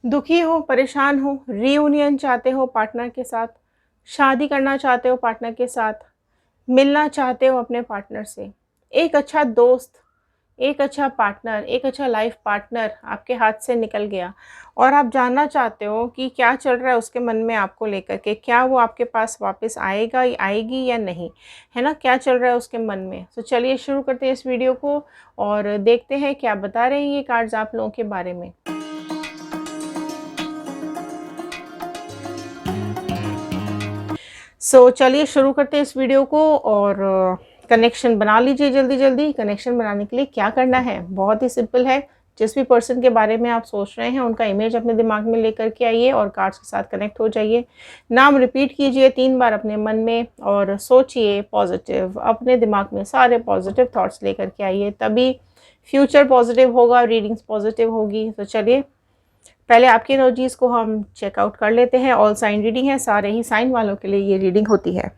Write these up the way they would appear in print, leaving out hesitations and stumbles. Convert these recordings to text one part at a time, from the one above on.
दुखी हो, परेशान हो, रीयूनियन चाहते हो पार्टनर के साथ, शादी करना चाहते हो पार्टनर के साथ, मिलना चाहते हो अपने पार्टनर से, एक अच्छा दोस्त, एक अच्छा पार्टनर, एक अच्छा लाइफ पार्टनर आपके हाथ से निकल गया और आप जानना चाहते हो कि क्या चल रहा है उसके मन में आपको लेकर के, क्या वो आपके पास वापस आएगा या आएगी या नहीं, है ना? क्या चल रहा है उसके मन में। तो चलिए शुरू करते हैं इस वीडियो को और देखते हैं क्या बता रहे हैं ये कार्ड्स आप लोगों के बारे में। चलिए शुरू करते हैं इस वीडियो को और कनेक्शन बना लीजिए जल्दी जल्दी। कनेक्शन बनाने के लिए क्या करना है, बहुत ही सिंपल है। जिस भी पर्सन के बारे में आप सोच रहे हैं उनका इमेज अपने दिमाग में लेकर के आइए और कार्ड्स के साथ कनेक्ट हो जाइए। नाम रिपीट कीजिए 3 बार अपने मन में और सोचिए पॉजिटिव, अपने दिमाग में सारे पॉजिटिव थॉट्स लेकर के आइए, तभी फ्यूचर पॉजिटिव होगा, रीडिंग्स पॉजिटिव होगी। तो चलिए पहले आपकी एनर्जीज़ को हम चेकआउट कर लेते हैं। ऑल साइन रीडिंग है, सारे ही साइन वालों के लिए ये रीडिंग होती है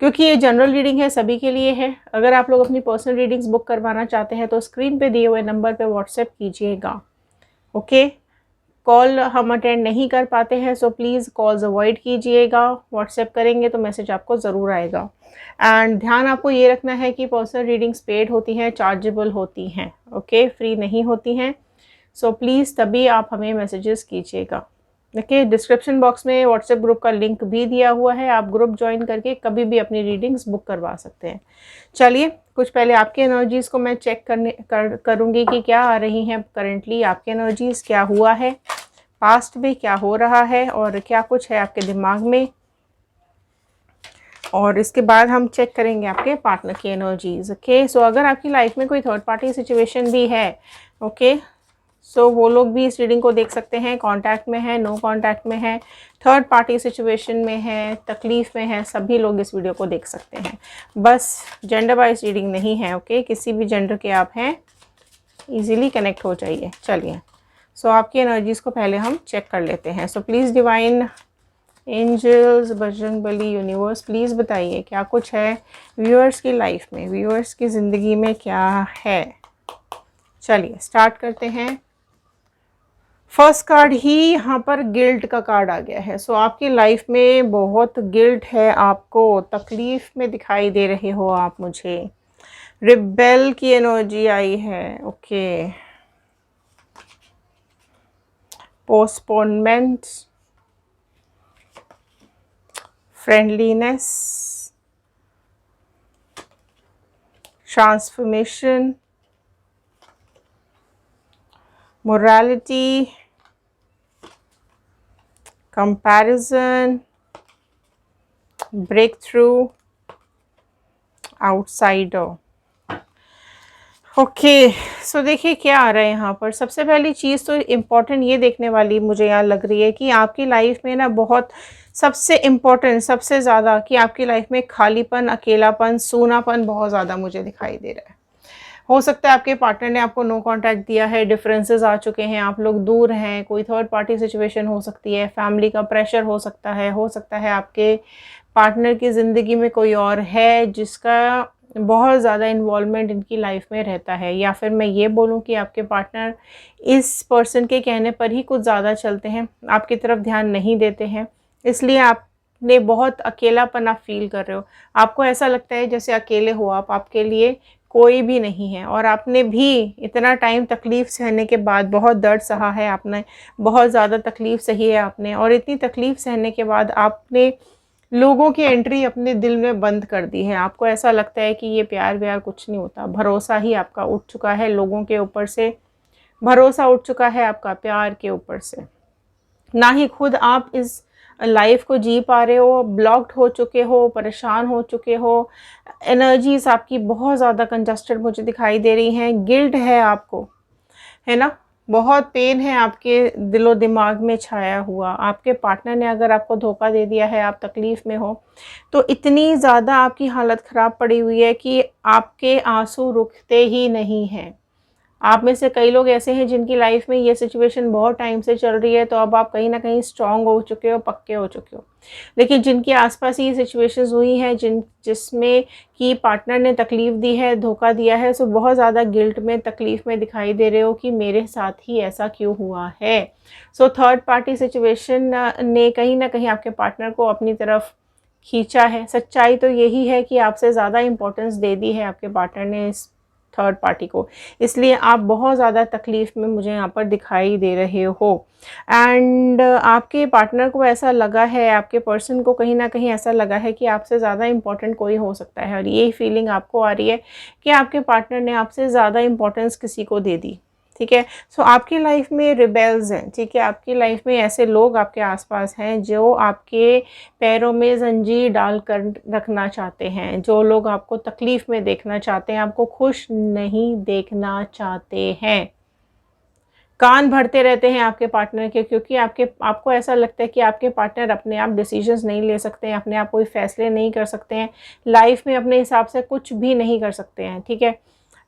क्योंकि ये जनरल रीडिंग है, सभी के लिए है। अगर आप लोग अपनी पर्सनल रीडिंग्स बुक करवाना चाहते हैं तो स्क्रीन पे दिए हुए नंबर पे व्हाट्सएप कीजिएगा। ओके, कॉल हम अटेंड नहीं कर पाते हैं सो प्लीज़ कॉल्स अवॉइड कीजिएगा। व्हाट्सएप करेंगे तो मैसेज आपको ज़रूर आएगा। एंड ध्यान आपको ये रखना है कि पर्सनल रीडिंग्स पेड होती हैं, चार्जेबल होती हैं, ओके, फ्री नहीं होती हैं। सो प्लीज़ तभी आप हमें मैसेजेस कीजिएगा। ओके, डिस्क्रिप्शन बॉक्स में व्हाट्सएप ग्रुप का लिंक भी दिया हुआ है, आप ग्रुप ज्वाइन करके कभी भी अपनी रीडिंग्स बुक करवा सकते हैं। चलिए कुछ पहले आपकी एनर्जीज़ को मैं चेक करूँगी कि क्या आ रही हैं करंटली आपकी एनर्जीज़, क्या हुआ है पास्ट में, क्या हो रहा है और क्या कुछ है आपके दिमाग में। और इसके बाद हम चेक करेंगे आपके पार्टनर की एनर्जीज़। ओके, सो अगर आपकी लाइफ में कोई थर्ड पार्टी सिचुएशन भी है, ओके, सो वो लोग भी इस रीडिंग को देख सकते हैं। कांटेक्ट में है, नो कांटेक्ट में है, थर्ड पार्टी सिचुएशन में है, तकलीफ़ में है, सभी लोग इस वीडियो को देख सकते हैं। बस जेंडर वाइज रीडिंग नहीं है। ओके, किसी भी जेंडर के आप हैं, इजीली कनेक्ट हो जाइए। चलिए सो आपकी एनर्जीज़ को पहले हम चेक कर लेते हैं। So please divine angels, Bajrangbali, universe, please बताइए क्या कुछ है व्यूअर्स की लाइफ में, व्यूअर्स की ज़िंदगी में क्या है। चलिए स्टार्ट करते हैं। फर्स्ट कार्ड ही यहाँ पर गिल्ट का कार्ड आ गया है। सो आपकी लाइफ में बहुत गिल्ट है, आपको तकलीफ़ में दिखाई दे रहे हो आप मुझे। रिबेल की एनर्जी आई है। Okay, postponement, friendliness, transformation, morality, comparison, breakthrough, outsider. Okay, so देखिए क्या आ रहा है यहाँ पर। सबसे पहली चीज़ तो इम्पॉर्टेंट ये देखने वाली मुझे यहाँ लग रही है कि आपकी लाइफ में ना बहुत सबसे इम्पॉर्टेंट, सबसे ज़्यादा कि आपकी लाइफ में खालीपन, अकेलापन, सूनापन बहुत ज़्यादा मुझे दिखाई दे रहा है। हो सकता है आपके पार्टनर ने आपको नो कांटेक्ट दिया है, डिफरेंसेस आ चुके हैं, आप लोग दूर हैं, कोई थर्ड पार्टी सिचुएशन हो सकती है, फैमिली का प्रेशर हो सकता है आपके पार्टनर की ज़िंदगी में कोई और है जिसका बहुत ज़्यादा इन्वॉल्वमेंट इनकी लाइफ में रहता है, या फिर मैं ये बोलूँ कि आपके पार्टनर इस पर्सन के कहने पर ही कुछ ज़्यादा चलते हैं, आपकी तरफ ध्यान नहीं देते हैं, इसलिए आपने बहुत अकेलापन आप फील कर रहे हो। आपको ऐसा लगता है जैसे अकेले हो आप, आपके लिए कोई भी नहीं है। और आपने भी इतना टाइम तकलीफ़ सहने के बाद, बहुत दर्द सहा है आपने, बहुत ज़्यादा तकलीफ़ सही है आपने, और इतनी तकलीफ़ सहने के बाद आपने लोगों की एंट्री अपने दिल में बंद कर दी है। आपको ऐसा लगता है कि ये प्यार व्यार कुछ नहीं होता, भरोसा ही आपका उठ चुका है लोगों के ऊपर से, भरोसा उठ चुका है आपका प्यार के ऊपर से। ना ही खुद आप इस लाइफ को जी पा रहे हो, ब्लॉक्ड हो चुके हो, परेशान हो चुके हो, एनर्जीज आपकी बहुत ज़्यादा कंजस्टेड मुझे दिखाई दे रही हैं, गिल्ट है आपको, है ना, बहुत पेन है आपके दिलो दिमाग में छाया हुआ। आपके पार्टनर ने अगर आपको धोखा दे दिया है, आप तकलीफ़ में हो, तो इतनी ज़्यादा आपकी हालत ख़राब पड़ी हुई है कि आपके आंसू रुकते ही नहीं हैं। आप में से कई लोग ऐसे हैं जिनकी लाइफ में ये सिचुएशन बहुत टाइम से चल रही है, तो अब आप कहीं ना कहीं स्ट्रांग हो चुके हो, पक्के हो चुके हो। लेकिन जिनके आसपास ये सिचुएशंस हुई हैं, जिसमें कि पार्टनर ने तकलीफ़ दी है, धोखा दिया है, सो बहुत ज़्यादा गिल्ट में, तकलीफ़ में दिखाई दे रहे हो कि मेरे साथ ही ऐसा क्यों हुआ है। सो थर्ड पार्टी सिचुएशन ने कहीं ना कहीं आपके पार्टनर को अपनी तरफ खींचा है। सच्चाई तो यही है कि आपसे ज़्यादा इम्पोर्टेंस दे दी है आपके पार्टनर ने इस थर्ड पार्टी को, इसलिए आप बहुत ज़्यादा तकलीफ़ में मुझे यहाँ पर दिखाई दे रहे हो। एंड आपके पार्टनर को ऐसा लगा है, आपके पर्सन को कहीं ना कहीं ऐसा लगा है कि आपसे ज़्यादा इम्पोर्टेंट कोई हो सकता है, और यही फीलिंग आपको आ रही है कि आपके पार्टनर ने आपसे ज़्यादा इम्पोर्टेंस किसी को दे दी। ठीक है, सो आपकी लाइफ में रिबेल्स हैं। ठीक है, आपकी लाइफ में ऐसे लोग आपके आसपास हैं जो आपके पैरों में जंजीर डाल कर रखना चाहते हैं, जो लोग आपको तकलीफ़ में देखना चाहते हैं, आपको खुश नहीं देखना चाहते हैं। कान भरते रहते हैं आपके पार्टनर के, क्योंकि आपको ऐसा लगता है कि आपके पार्टनर अपने आप डिसीजंस नहीं ले सकते हैं, अपने आप कोई फ़ैसले नहीं कर सकते हैं, लाइफ में अपने हिसाब से कुछ भी नहीं कर सकते हैं। ठीक है,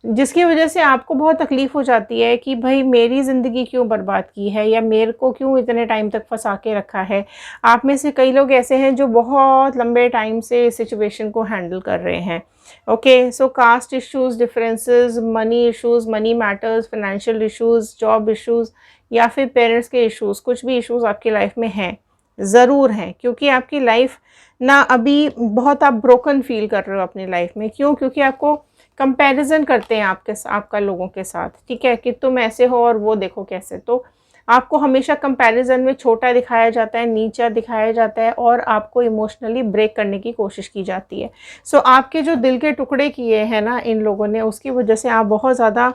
जिसकी वजह से आपको बहुत तकलीफ़ हो जाती है कि भाई मेरी ज़िंदगी क्यों बर्बाद की है, या मेरे को क्यों इतने टाइम तक फंसा के रखा है। आप में से कई लोग ऐसे हैं जो बहुत लंबे टाइम से इस सिचुएशन को हैंडल कर रहे हैं। Okay, so caste issues, differences, money issues, money matters, financial issues, job issues, या फिर पेरेंट्स के इश्यूज़, कुछ भी इश्यूज़ आपकी लाइफ में हैं, ज़रूर हैं, क्योंकि आपकी लाइफ ना अभी बहुत आप ब्रोकन फील कर रहे हो अपनी लाइफ में। क्यों? क्योंकि आपको कंपैरिजन करते हैं आपका लोगों के साथ। ठीक है, कि तुम ऐसे हो और वो देखो कैसे। तो आपको हमेशा कंपैरिजन में छोटा दिखाया जाता है, नीचा दिखाया जाता है, और आपको इमोशनली ब्रेक करने की कोशिश की जाती है। सो आपके जो दिल के टुकड़े किए हैं ना इन लोगों ने, उसकी वजह से आप बहुत ज़्यादा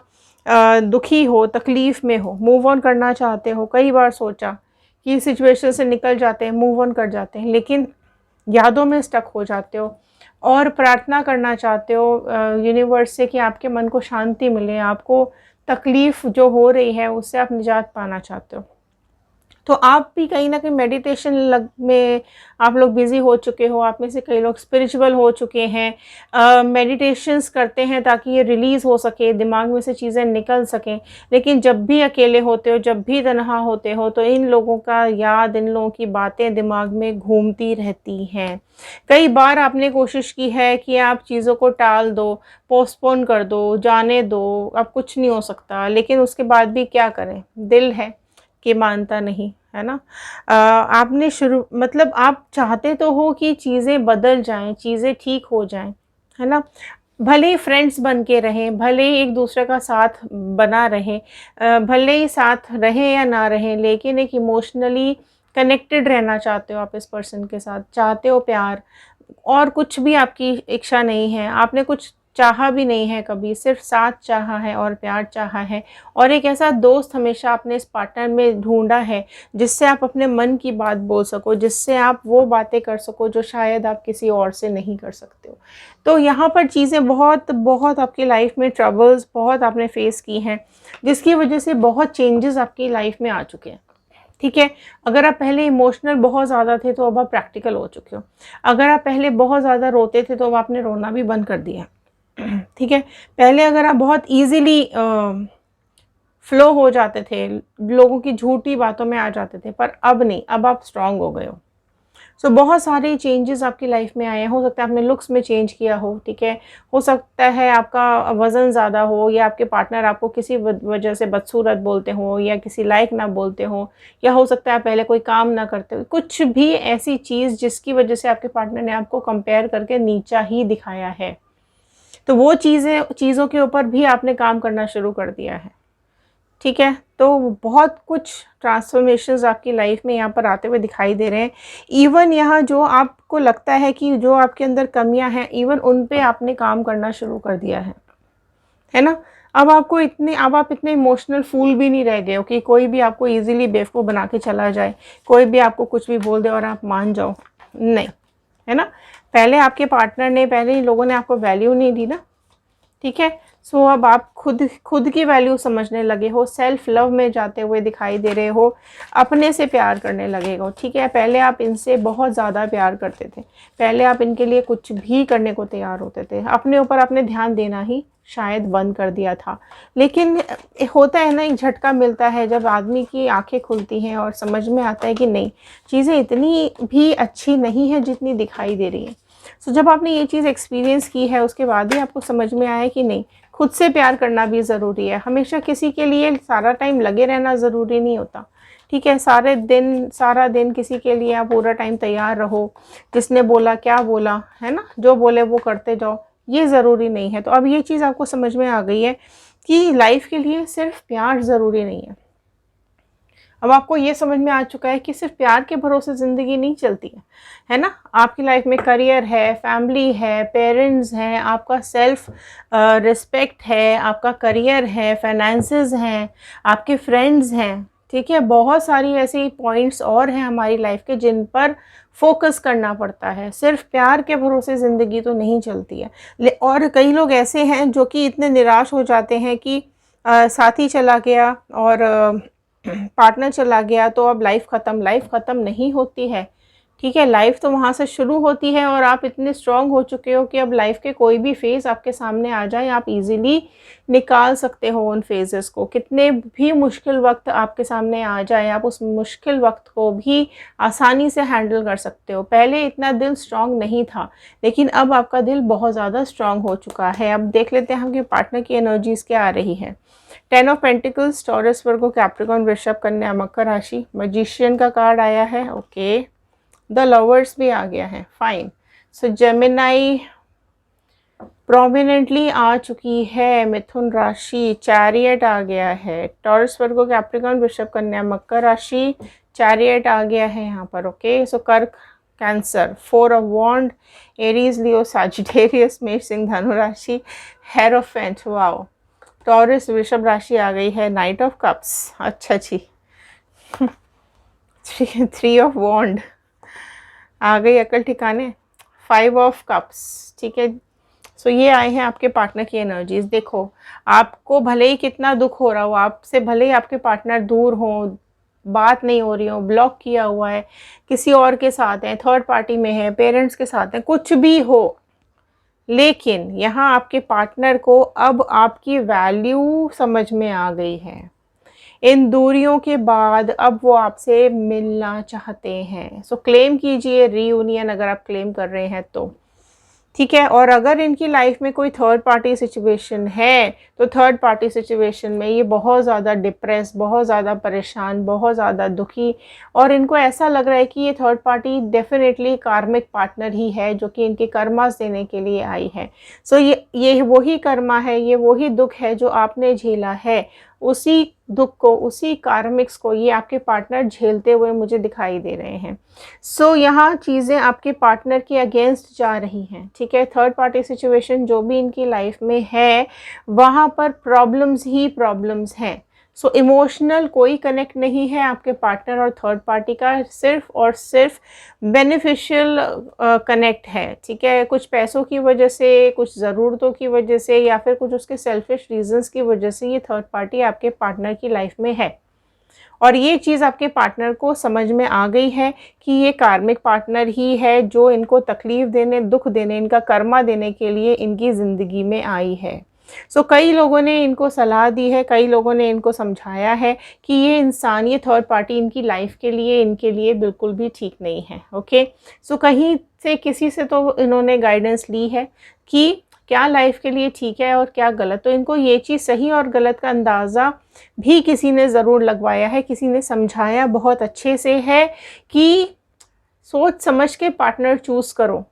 दुखी हो, तकलीफ़ में हो, मूव ऑन करना चाहते हो। कई बार सोचा कि इस सिचुएशन से निकल जाते हैं, मूव ऑन कर जाते हैं, लेकिन यादों में स्टक हो जाते हो और प्रार्थना करना चाहते हो यूनिवर्स से कि आपके मन को शांति मिले, आपको तकलीफ़ जो हो रही है उससे आप निजात पाना चाहते हो। तो आप भी कहीं न कहीं मेडिटेशन में आप लोग बिज़ी हो चुके हो। आप में से कई लोग स्पिरिचुअल हो चुके हैं, मेडिटेशंस करते हैं ताकि ये रिलीज़ हो सके, दिमाग में से चीज़ें निकल सकें। लेकिन जब भी अकेले होते हो, जब भी तन्हा होते हो, तो इन लोगों का याद, इन लोगों की बातें दिमाग में घूमती रहती हैं। कई बार आपने कोशिश की है कि आप चीज़ों को टाल दो, पोस्टपोन कर दो, जाने दो, अब कुछ नहीं हो सकता, लेकिन उसके बाद भी क्या करें? दिल है कि मानता नहीं, है ना? आपने मतलब आप चाहते तो हो कि चीज़ें बदल जाएँ, चीज़ें ठीक हो जाएँ, है ना? भले ही फ्रेंड्स बन के रहें, भले ही एक दूसरे का साथ बना रहें, भले ही साथ रहें या ना रहें, लेकिन एक इमोशनली कनेक्टेड रहना चाहते हो आप इस पर्सन के साथ, चाहते हो प्यार, और कुछ भी आपकी इच्छा नहीं है, आपने कुछ चाहा भी नहीं है कभी, सिर्फ साथ चाहा है और प्यार चाहा है, और एक ऐसा दोस्त हमेशा आपने इस पार्टनर में ढूंढा है जिससे आप अपने मन की बात बोल सको, जिससे आप वो बातें कर सको जो शायद आप किसी और से नहीं कर सकते हो। तो यहाँ पर चीज़ें बहुत बहुत आपकी लाइफ में ट्रबल्स बहुत आपने फेस की हैं, जिसकी वजह से बहुत चेंजेस आपकी लाइफ में आ चुके हैं। ठीक है, अगर आप पहले इमोशनल बहुत ज़्यादा थे तो अब आप प्रैक्टिकल हो चुके हो। अगर आप पहले बहुत ज़्यादा रोते थे तो अब आपने रोना भी बंद कर दिया। ठीक है, पहले अगर आप बहुत ईज़िली फ्लो हो जाते थे, लोगों की झूठी बातों में आ जाते थे, पर अब नहीं, अब आप स्ट्रांग हो गए हो। सो बहुत सारे चेंजेस आपकी लाइफ में आए हैं। हो सकता है आपने लुक्स में चेंज किया हो, ठीक है, हो सकता है आपका वज़न ज़्यादा हो, या आपके पार्टनर आपको किसी वजह से बदसूरत बोलते हो, या किसी लायक ना बोलते हो, या हो सकता है पहले कोई काम ना करते हो, कुछ भी ऐसी चीज़ जिसकी वजह से आपके पार्टनर ने आपको कंपेयर करके नीचा ही दिखाया है। तो वो चीज़ों के ऊपर भी आपने काम करना शुरू कर दिया है। ठीक है, तो बहुत कुछ ट्रांसफॉर्मेशंस आपकी लाइफ में यहाँ पर आते हुए दिखाई दे रहे हैं। इवन यहाँ जो आपको लगता है कि जो आपके अंदर कमियां हैं, इवन उन पे आपने काम करना शुरू कर दिया है ना? अब आप इतने इमोशनल फूल भी नहीं रह गए हो कि कोई भी आपको इजीली बेवकूफ़ बना के चला जाए, कोई भी आपको कुछ भी बोल दे और आप मान जाओ, नहीं, है ना? पहले आपके पार्टनर ने, पहले इन लोगों ने आपको वैल्यू नहीं दी ना। ठीक है, सो अब आप खुद खुद की वैल्यू समझने लगे हो, सेल्फ लव में जाते हुए दिखाई दे रहे हो, अपने से प्यार करने लगे हो। ठीक है, पहले आप इनसे बहुत ज़्यादा प्यार करते थे, पहले आप इनके लिए कुछ भी करने को तैयार होते थे, अपने ऊपर आपने ध्यान देना ही शायद बंद कर दिया था। लेकिन होता है ना, एक झटका मिलता है जब आदमी की आंखें खुलती हैं और समझ में आता है कि नहीं, चीज़ें इतनी भी अच्छी नहीं है जितनी दिखाई दे रही हैं। सो जब आपने ये चीज़ एक्सपीरियंस की है, उसके बाद ही आपको समझ में आया कि नहीं, खुद से प्यार करना भी ज़रूरी है। हमेशा किसी के लिए सारा टाइम लगे रहना ज़रूरी नहीं होता। ठीक है, सारा दिन किसी के लिए आप पूरा टाइम तैयार रहो, जिसने बोला क्या बोला, है ना, जो बोले वो करते जाओ, ये ज़रूरी नहीं है। तो अब ये चीज़ आपको समझ में आ गई है कि लाइफ के लिए सिर्फ प्यार ज़रूरी नहीं है। अब आपको ये समझ में आ चुका है कि सिर्फ प्यार के भरोसे ज़िंदगी नहीं चलती है ना। आपकी लाइफ में करियर है, फैमिली है, पेरेंट्स हैं, आपका सेल्फ रिस्पेक्ट है, आपका करियर है, फाइनेंसेस हैं, आपके फ्रेंड्स हैं। ठीक है, बहुत सारी ऐसी पॉइंट्स और हैं हमारी लाइफ के जिन पर फोकस करना पड़ता है। सिर्फ प्यार के भरोसे ज़िंदगी तो नहीं चलती है। और कई लोग ऐसे हैं जो कि इतने निराश हो जाते हैं कि साथी चला गया और पार्टनर चला गया तो अब लाइफ ख़त्म नहीं होती है। ठीक है, लाइफ तो वहाँ से शुरू होती है और आप इतने स्ट्रांग हो चुके हो कि अब लाइफ के कोई भी फेज़ आपके सामने आ जाए, आप इजीली निकाल सकते हो उन फेजेस को। कितने भी मुश्किल वक्त आपके सामने आ जाए, आप उस मुश्किल वक्त को भी आसानी से हैंडल कर सकते हो। पहले इतना दिल स्ट्रांग नहीं था, लेकिन अब आपका दिल बहुत ज़्यादा स्ट्रांग हो चुका है। अब देख लेते हैं कि पार्टनर की एनर्जीज़ क्या आ रही है। 10 of pentacles, taurus, Virgo, Capricorn, वृषभ, कन्या, मकर राशि। मैजिशियन का कार्ड आया है, ओके। द लवर्स भी आ गया है, फाइन। सो जेमिनाई प्रोमिनेंटली आ चुकी है, मिथुन राशि। चैरियट आ गया है, टॉरस, वर्गो, कैप्रिकॉर्न, वृषभ, कन्या, मकर राशि। चैरियट आ गया है यहाँ पर, okay. So Kark, cancer. 4 of wands, Aries, Leo, Sagittarius, Mesh, Singh, धनु राशि। Hierophant, wow. टॉरस, वृषभ राशि आ गई है। नाइट ऑफ कप्स, अच्छा जी। 3 ऑफ वॉन्ड आ गई अकल ठिकाने। 5 ऑफ कप्स, ठीक है। सो ये आए हैं आपके पार्टनर की एनर्जीज। देखो, आपको भले ही कितना दुख हो रहा हो, आपसे भले ही आपके पार्टनर दूर हो, बात नहीं हो रही हो, ब्लॉक किया हुआ है, किसी और के साथ है, थर्ड पार्टी में है, पेरेंट्स के साथ है, कुछ भी हो, लेकिन यहाँ आपके पार्टनर को अब आपकी वैल्यू समझ में आ गई है। इन दूरियों के बाद अब वो आपसे मिलना चाहते हैं। सो क्लेम कीजिए रीयूनियन, अगर आप क्लेम कर रहे हैं तो। ठीक है, और अगर इनकी लाइफ में कोई थर्ड पार्टी सिचुएशन है तो थर्ड पार्टी सिचुएशन में ये बहुत ज़्यादा डिप्रेस, बहुत ज़्यादा परेशान, बहुत ज़्यादा दुखी, और इनको ऐसा लग रहा है कि ये थर्ड पार्टी डेफिनेटली कार्मिक पार्टनर ही है जो कि इनके कर्मास देने के लिए आई है। सो ये वही कर्मा है, ये वही दुख है जो आपने झेला है, उसी दुख को, उसी कार्मिक्स को ये आपके पार्टनर झेलते हुए मुझे दिखाई दे रहे हैं। सो यहाँ चीज़ें आपके पार्टनर के अगेंस्ट जा रही हैं। ठीक है, थर्ड पार्टी सिचुएशन जो भी इनकी लाइफ में है, वहाँ पर प्रॉब्लम्स ही प्रॉब्लम्स हैं। सो इमोशनल कोई कनेक्ट नहीं है आपके पार्टनर और थर्ड पार्टी का, सिर्फ और सिर्फ बेनिफिशियल कनेक्ट है। ठीक है, कुछ पैसों की वजह से, कुछ ज़रूरतों की वजह से, या फिर कुछ उसके सेल्फिश रीजंस की वजह से ये थर्ड पार्टी आपके पार्टनर की लाइफ में है। और ये चीज़ आपके पार्टनर को समझ में आ गई है कि ये कार्मिक पार्टनर ही है जो इनको तकलीफ़ देने, दुख देने, इनका कर्मा देने के लिए इनकी ज़िंदगी में आई है। सो कई लोगों ने इनको सलाह दी है, कई लोगों ने इनको समझाया है कि ये इंसान, ये थर्ड पार्टी इनकी लाइफ के लिए, इनके लिए बिल्कुल भी ठीक नहीं है। ओके, सो कहीं से, किसी से तो इन्होंने गाइडेंस ली है कि क्या लाइफ के लिए ठीक है और क्या गलत। तो इनको ये चीज़ सही और गलत का अंदाज़ा भी किसी ने ज़रूर लगवाया है, किसी ने समझाया बहुत अच्छे से है कि सोच समझ के पार्टनर चूज़ करो,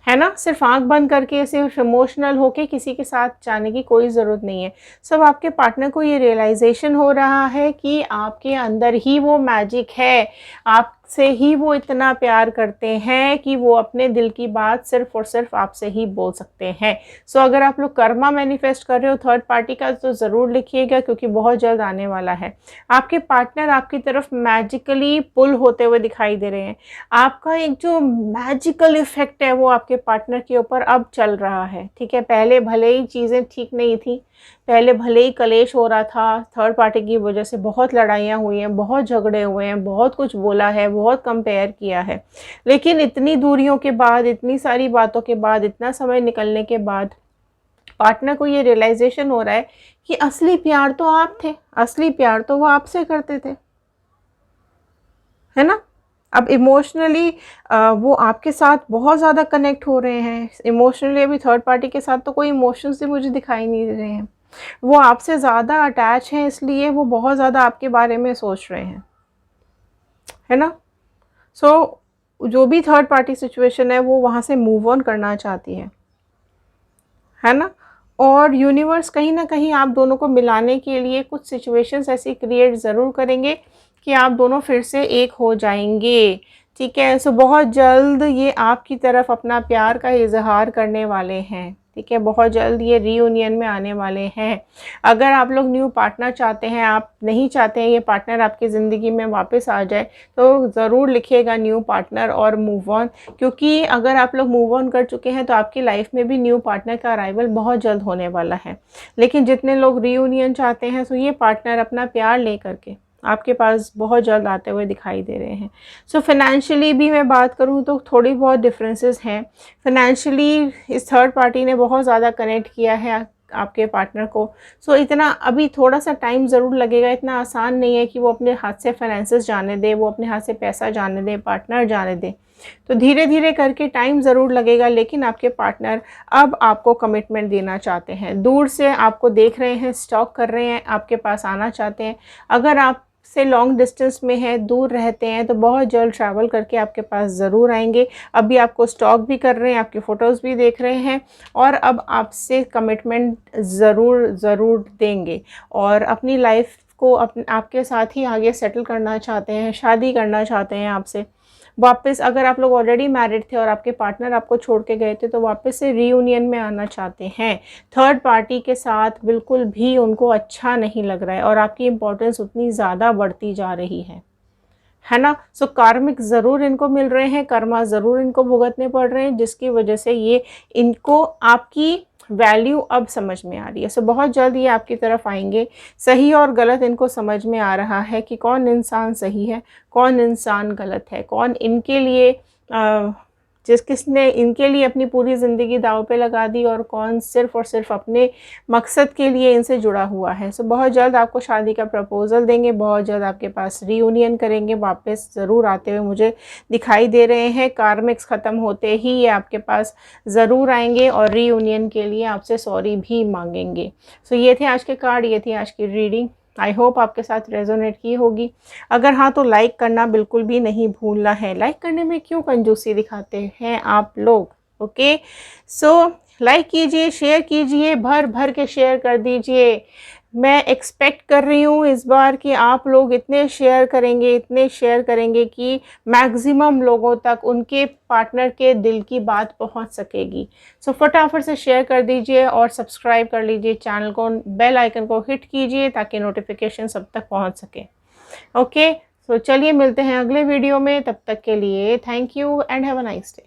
है ना। सिर्फ आंख बंद करके, सिर्फ इमोशनल होके किसी के साथ जाने की कोई ज़रूरत नहीं है। सब आपके पार्टनर को ये रियलाइजेशन हो रहा है कि आपके अंदर ही वो मैजिक है, आप से ही वो इतना प्यार करते हैं कि वो अपने दिल की बात सिर्फ़ और सिर्फ आपसे ही बोल सकते हैं। सो अगर आप लोग कर्मा मैनिफेस्ट कर रहे हो थर्ड पार्टी का तो ज़रूर लिखिएगा, क्योंकि बहुत जल्द आने वाला है। आपके पार्टनर आपकी तरफ मैजिकली पुल होते हुए दिखाई दे रहे हैं। आपका एक जो मैजिकल इफ़ेक्ट है वो आपके पार्टनर के ऊपर अब चल रहा है, ठीक है। पहले भले ही चीज़ें ठीक नहीं थी, पहले भले ही कलेश हो रहा था, थर्ड पार्टी की वजह से बहुत लड़ाइयाँ हुई हैं, बहुत झगड़े हुए हैं, बहुत कुछ बोला है, बहुत कंपेयर किया है। लेकिन इतनी दूरियों के बाद, इतनी सारी बातों के बाद, इतना समय निकलने के बाद पार्टनर को ये रियलाइज़ेशन हो रहा है कि असली प्यार तो आप थे, असली प्यार तो वो आपसे करते थे, है ना? अब इमोशनली वो आपके साथ बहुत ज़्यादा कनेक्ट हो रहे हैं। इमोशनली अभी थर्ड पार्टी के साथ तो कोई इमोशंस ही मुझे दिखाई नहीं दे रहे हैं। वो आपसे ज़्यादा अटैच हैं, इसलिए वो बहुत ज़्यादा आपके बारे में सोच रहे हैं, है ना? सो जो भी थर्ड पार्टी सिचुएशन है वो वहाँ से मूव ऑन करना चाहती है ना? और यूनिवर्स कहीं न कहीं आप दोनों को मिलाने के लिए कुछ सिचुएशंस ऐसी क्रिएट ज़रूर करेंगे कि आप दोनों फिर से एक हो जाएँगे, ठीक है? सो बहुत जल्द ये आपकी तरफ अपना प्यार का इज़हार करने वाले हैं, ठीक है? बहुत जल्द ये रियूनियन में आने वाले हैं। अगर आप लोग न्यू पार्टनर चाहते हैं, आप नहीं चाहते हैं ये पार्टनर आपकी ज़िंदगी में वापस आ जाए, तो ज़रूर लिखिएगा न्यू पार्टनर और मूव ऑन, क्योंकि अगर आप लोग मूव ऑन कर चुके हैं तो आपकी लाइफ में भी न्यू पार्टनर का अराइवल बहुत जल्द होने वाला है। लेकिन जितने लोग रियूनियन चाहते हैं, तो ये पार्टनर अपना प्यार लेकर के आपके पास बहुत जल्द आते हुए दिखाई दे रहे हैं। सो फाइनेंशियली भी मैं बात करूँ तो थोड़ी बहुत डिफरेंसेस हैं। फाइनेंशियली इस थर्ड पार्टी ने बहुत ज़्यादा कनेक्ट किया है आपके पार्टनर को। सो इतना अभी थोड़ा-सा टाइम ज़रूर लगेगा, इतना आसान नहीं है कि वो अपने हाथ से फाइनेंसेस जाने दे, वो अपने हाथ से पैसा जाने दे, पार्टनर जाने दे। तो धीरे-धीरे करके टाइम ज़रूर लगेगा, लेकिन आपके पार्टनर अब आपको कमिटमेंट देना चाहते हैं। दूर से आपको देख रहे हैं, स्टॉक कर रहे हैं, आपके पास आना चाहते हैं। अगर आप से लॉन्ग डिस्टेंस में है, दूर रहते हैं, तो बहुत जल्द ट्रैवल करके आपके पास ज़रूर आएंगे। अभी आपको स्टॉक भी कर रहे हैं, आपकी फ़ोटोज़ भी देख रहे हैं, और अब आपसे कमिटमेंट ज़रूर देंगे और अपनी लाइफ को आपके साथ ही आगे सेटल करना चाहते हैं, शादी करना चाहते हैं आपसे। वापस अगर आप लोग ऑलरेडी मैरिड थे और आपके पार्टनर आपको छोड़ के गए थे, तो वापस से रीयूनियन में आना चाहते हैं। थर्ड पार्टी के साथ बिल्कुल भी उनको अच्छा नहीं लग रहा है और आपकी इम्पोर्टेंस उतनी ज़्यादा बढ़ती जा रही है ना? सो कार्मिक ज़रूर इनको मिल रहे हैं, कर्मा ज़रूर इनको भुगतने पड़ रहे हैं, जिसकी वजह से ये इनको आपकी वैल्यू अब समझ में आ रही है। सो बहुत जल्द ये आपकी तरफ आएंगे। सही और गलत इनको समझ में आ रहा है कि कौन इंसान सही है, कौन इंसान गलत है, कौन इनके लिए किसने इनके लिए अपनी पूरी ज़िंदगी दांव पे लगा दी और कौन सिर्फ़ और सिर्फ अपने मकसद के लिए इनसे जुड़ा हुआ है। सो बहुत जल्द आपको शादी का प्रपोज़ल देंगे, बहुत जल्द आपके पास रीयूनियन करेंगे, वापस ज़रूर आते हुए मुझे दिखाई दे रहे हैं। कार्मिक्स ख़त्म होते ही ये आपके पास ज़रूर आएंगे और रीयूनियन के लिए आपसे सॉरी भी मांगेंगे। सो ये थे आज के कार्ड, ये थी आज की रीडिंग। आई होप आपके साथ रेजोनेट की होगी। अगर हाँ तो लाइक करना बिल्कुल भी नहीं भूलना है। लाइक करने में क्यों कंजूसी दिखाते हैं आप लोग? ओके, सो लाइक कीजिए, शेयर कीजिए, भर भर के शेयर कर दीजिए। मैं एक्सपेक्ट कर रही हूँ इस बार कि आप लोग इतने शेयर करेंगे कि मैक्सिमम लोगों तक उनके पार्टनर के दिल की बात पहुँच सकेगी। सो फटाफट से शेयर कर दीजिए और सब्सक्राइब कर लीजिए चैनल को, बेल आइकन को हिट कीजिए ताकि नोटिफिकेशन सब तक पहुँच सके। ओके, सो चलिए मिलते हैं अगले वीडियो में। तब तक के लिए thank you and have a nice day.